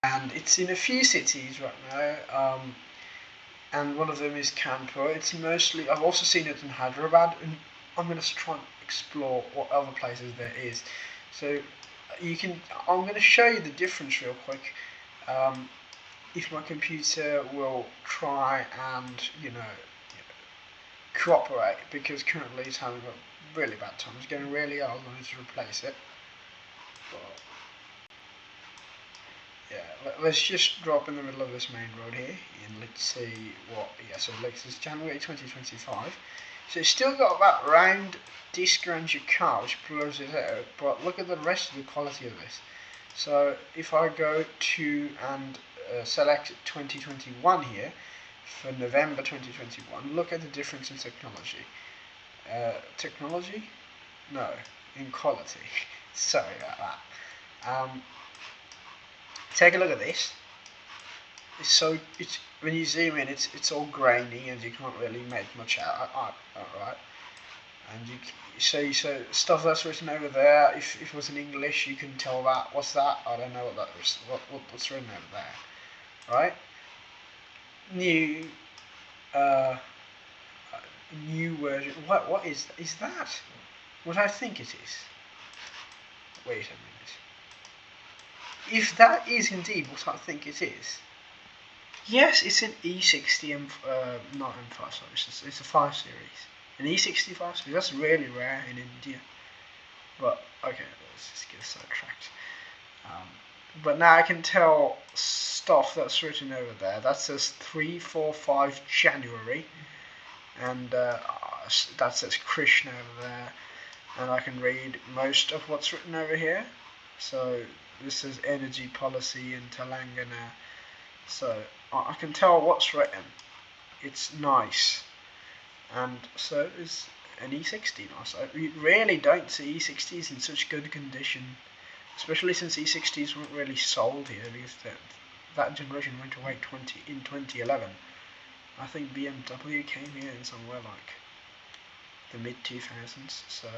and it's in a few cities right now. And one of them is Kanpur. It's mostly, I've also seen it in Hyderabad, and I'm going to try and explore what other places there is. So I'm going to show you the difference real quick. If my computer will try and, cooperate, because currently it's having a really bad time. It's getting really old, I need to replace it. But yeah, let's just drop in the middle of this main road here, and let's see what. Yeah, so like this is January 2025. So it's still got that round disc around your car, which blurs it out. But look at the rest of the quality of this. So if I go to and select 2021 here for November 2021, look at the difference in technology. Technology? No, in quality. Sorry about that. Take a look at this. It's when you zoom in, it's all grainy and you can't really make much out. Alright, and you see so stuff that's written over there. If it was in English, you can tell that. What's that? I don't know what that is. What's written over there, right? New version. What is that? What I think it is. Wait a minute. If that is indeed what I think it is, yes, it's an E60 not M5, sorry, it's a 5 series. An E60 5 series, that's really rare in India. But, okay, let's just get sidetracked. But now I can tell stuff that's written over there. That says 345 January, and that says Krishna over there. And I can read most of what's written over here. So this is energy policy in Telangana. So I can tell what's written. It's nice. And so is an E60 nice. You really don't see E60s in such good condition, especially since E60s weren't really sold here, because that generation went away in 2011. I think BMW came here in somewhere like the mid-2000s, so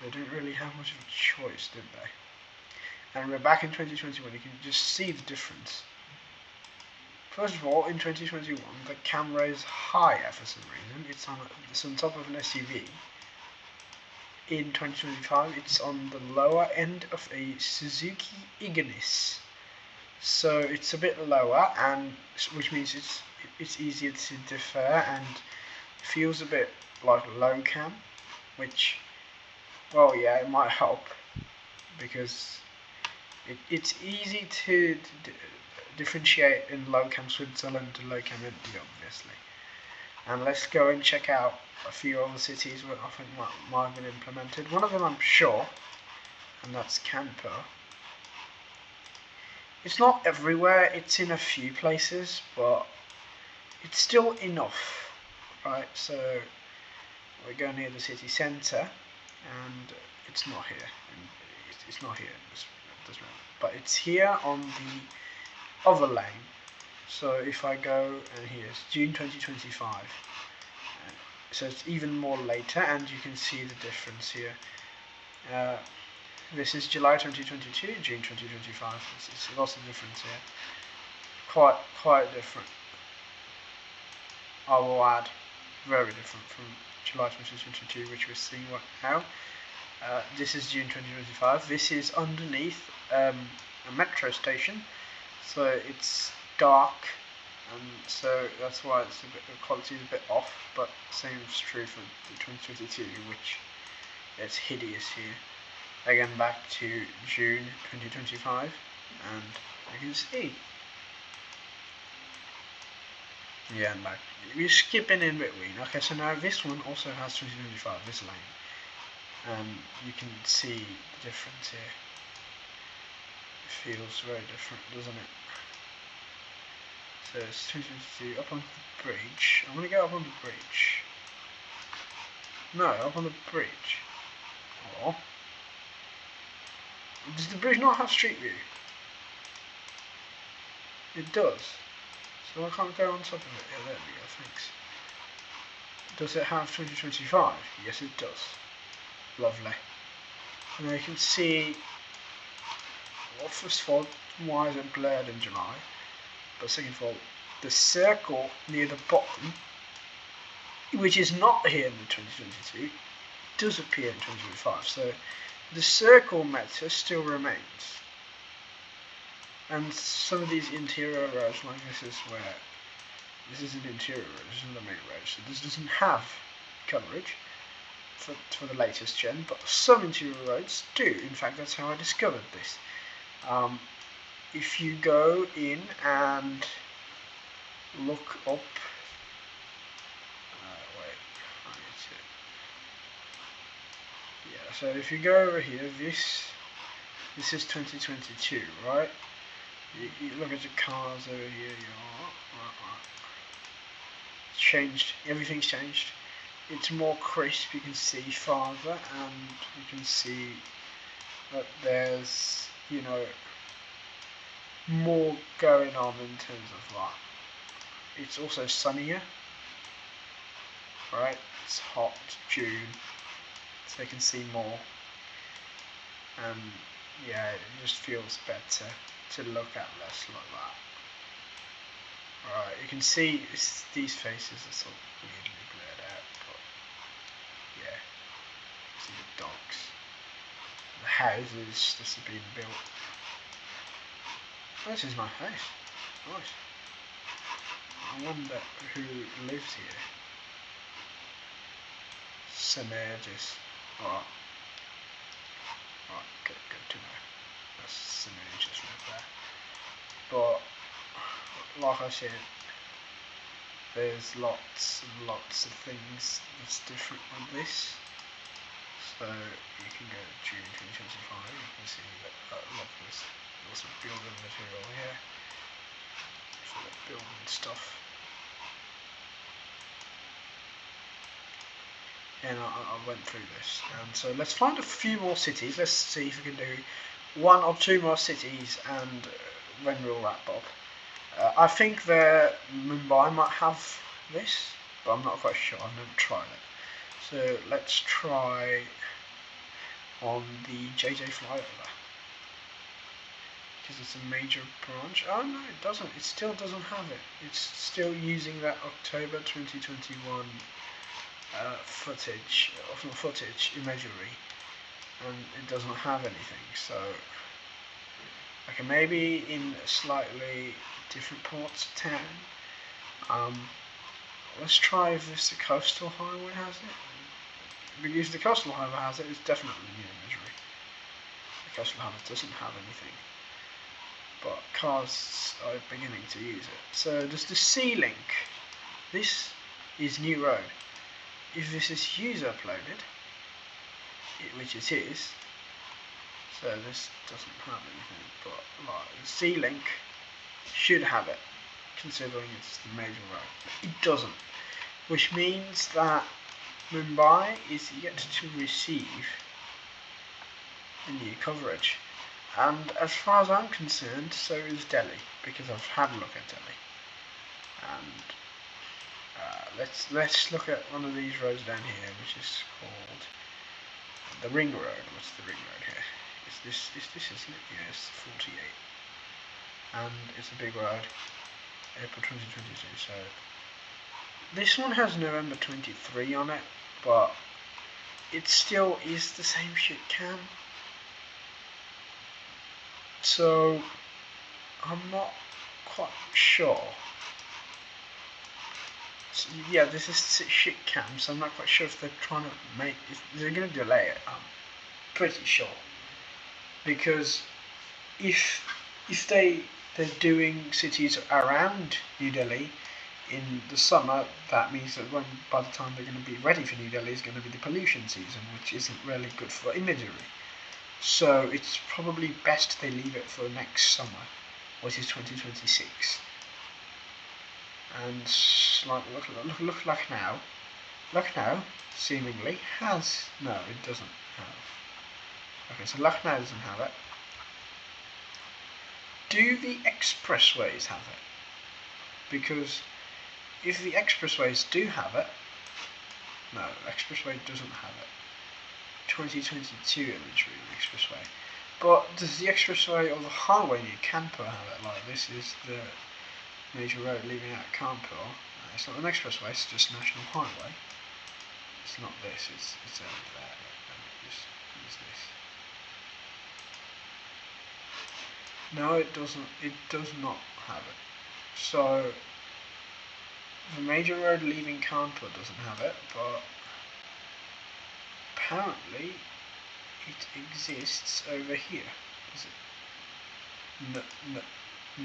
they didn't really have much of a choice, did they? And we're back in 2021, you can just see the difference. First of all, in 2021, the camera is higher for some reason. It's on top of an SUV. In 2025, it's on the lower end of a Suzuki Ignis. So it's a bit lower, and which means it's easier to defer and feels a bit like low cam, which, well, yeah, it might help because it's easy to differentiate in low cam Switzerland to low cam India, obviously. And let's go and check out a few other cities where I think might have been implemented. One of them I'm sure, and that's Kanpur. It's not everywhere, it's in a few places, but it's still enough, right? So we're going near the city centre, and it's not here. It's not here at this moment, but it's here on the other lane. So if I go, and here's June 2025, so it's even more later, and you can see the difference here. This is July 2022, June 2025. It's lots of difference here. Quite different. I will add, very different from July 2022, which we're seeing right now. This is June 2025. This is underneath a metro station, so it's dark, and so that's why the quality is a bit off. But same is true for the 2022, which it's hideous here. Again, back to June 2025, and you can see. Yeah, and back. We're skipping in between. Okay, so now this one also has 2025, this lane. You can see the difference here. It feels very different, doesn't it? So it's 2022, up on the bridge. I'm going to go up on the bridge. No, up on the bridge. Or, does the bridge not have street view? It does. So I can't go on top of it. Yeah, there we go, thanks. Does it have 2025? Yes, it does. Lovely. And now you can see, well, first of all, why is it blurred in July? But second of all, the circle near the bottom, which is not here in the 2022, does appear in 2025. So the circle meta still remains. And some of these interior roads, like this is an interior road, this isn't the main road, so this doesn't have coverage for the latest gen, but some interior roads do. In fact, that's how I discovered this. If you go in and look up, so if you go over here, this is 2022, right? You look at the cars over here, it's changed, everything's changed. It's more crisp, you can see farther, and you can see that there's, you know, more going on in terms of that. It's also sunnier, right? It's hot, June, so you can see more, and yeah, it just feels better to look at, less like that. Alright, you can see these faces are sort of weirdly blurred out, but yeah, see the dogs, the houses that have been built. This is my house. Nice. I wonder who lives here. Synergis. Alright. Right, good to know. That's Synergis live there. But like I said, there's lots and lots of things that's different on this. So you can go to June 2025, you can see that look, there's also building material here. So they're building stuff. And I went through this. And so let's find a few more cities. Let's see if we can do 1 or 2 more cities, and then we'll wrap up. I think that Mumbai might have this, but I'm not quite sure. I've never tried it. So let's try on the JJ flyover, because it's a major branch. Oh no, it doesn't. It still doesn't have it. It's still using that October 2021 footage imagery, and it doesn't have anything. So okay, maybe in slightly different parts of town. Let's try if the coastal highway has it. Because if the coastal highway has it, it's definitely new imagery. The coastal highway doesn't have anything, but cars are beginning to use it. So there's the C-Link. This is new road. If this is user uploaded, which it is, so this doesn't have anything, but like the C-Link should have it, considering it's the major road. It doesn't, which means that Mumbai is yet to receive the new coverage. And as far as I'm concerned, so is Delhi, because I've had a look at Delhi. And let's look at one of these roads down here, which is called the Ring Road. What's the Ring Road here? This isn't it? Yeah, it's 48. And it's a big road. April 2022. So this one has November 23 on it, but it still is the same shit cam. So I'm not quite sure. So, yeah, this is shit cam, so I'm not quite sure if they're trying to make. They're going to delay it. I'm pretty sure, because if they're doing cities around New Delhi in the summer, that means that by the time they're going to be ready for New Delhi is going to be the pollution season, which isn't really good for imagery. So it's probably best they leave it for next summer, which is 2026. And like look Lucknow. Lucknow seemingly has no, it doesn't have. Okay, so Lucknow doesn't have it. Do the expressways have it? Because if the expressways do have it, no, expressway doesn't have it. 2022 imagery on expressway. But does the expressway or the highway near Kanpur have it? Like, this is the major road leaving out Kanpur. It's not an expressway, it's just national highway. It's not this, it's over there. Let me just use this. No, it doesn't. It does not have it. So the major road leaving Kanpur doesn't have it, but apparently it exists over here. Is it?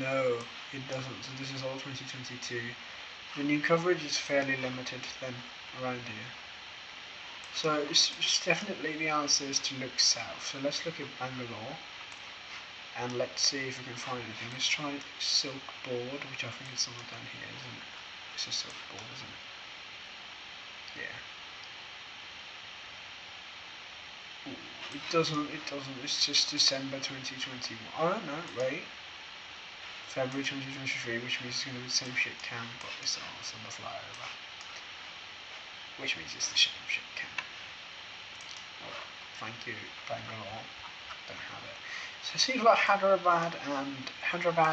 No, it doesn't. So this is all 2022. The new coverage is fairly limited then around here. So it's definitely the answer is to look south. So let's look at Bangalore and let's see if we can find anything. Let's try silk board, which I think is somewhere down here, isn't it? It's a silk board, isn't it? Yeah. Ooh, it doesn't, it's just December 2021. Oh no, wait. February 2023, which means it's going to be the same shit can, but it's on the flyover. Which means it's the same shit can. Well, thank you, Bangalore. Don't have it. So it seems like Hyderabad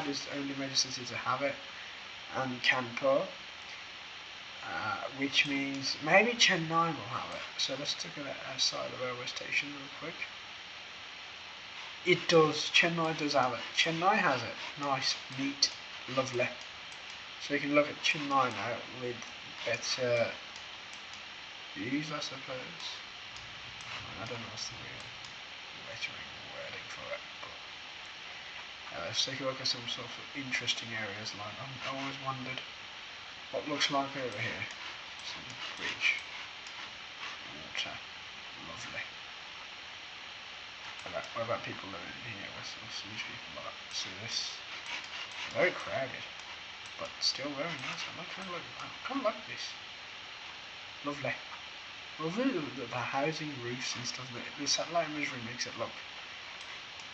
is the only major city to have it, and Kanpur, which means maybe Chennai will have it. So let's look at it outside the railway station real quick. It does. Chennai does have it. Chennai has it. Nice, neat, lovely. So you can look at Chennai now with better views, I suppose. I don't know what's the real lettering or wording for it, but let's take a look at some sort of interesting areas. Like I've always wondered what looks like over here. Some bridge, water, lovely. What about people living in here? What's these people like? See this? Very crowded, but still very nice. I kind of like this. Lovely. Lovely the housing roofs and stuff. The satellite imagery makes it look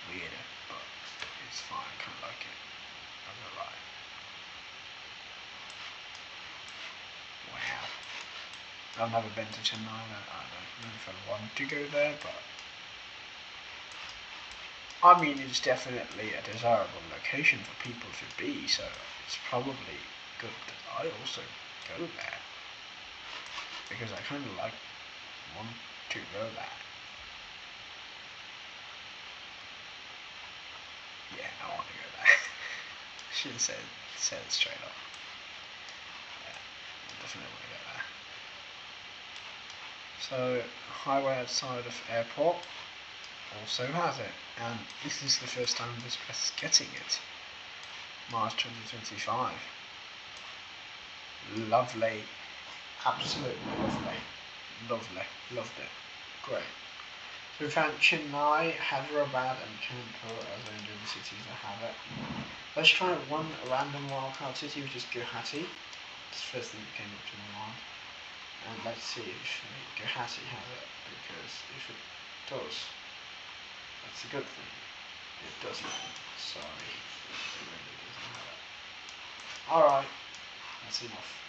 weirder, but it's fine. I kind of like it. I'm not gonna lie. Wow. I've never been to Chennai. I don't know if I want to go there, but I mean, it's definitely a desirable location for people to be, so it's probably good that I also go there. Because I kind of want to go there. Yeah, I want to go there. Should have said it straight up. Yeah, I definitely want to go there. So, highway outside of airport also has it, and this is the first time this press is getting it. March 2025. Lovely, absolutely lovely, loved it, great. So we found Chennai, Hyderabad and Kanpur as the only cities that have it. Let's try one random wildcard city, which is Guwahati. It's the first thing that came up to my mind. And let's see if Guwahati has it, because if it does, that's a good thing. It doesn't. Sorry, it really doesn't have it. Alright, that's enough.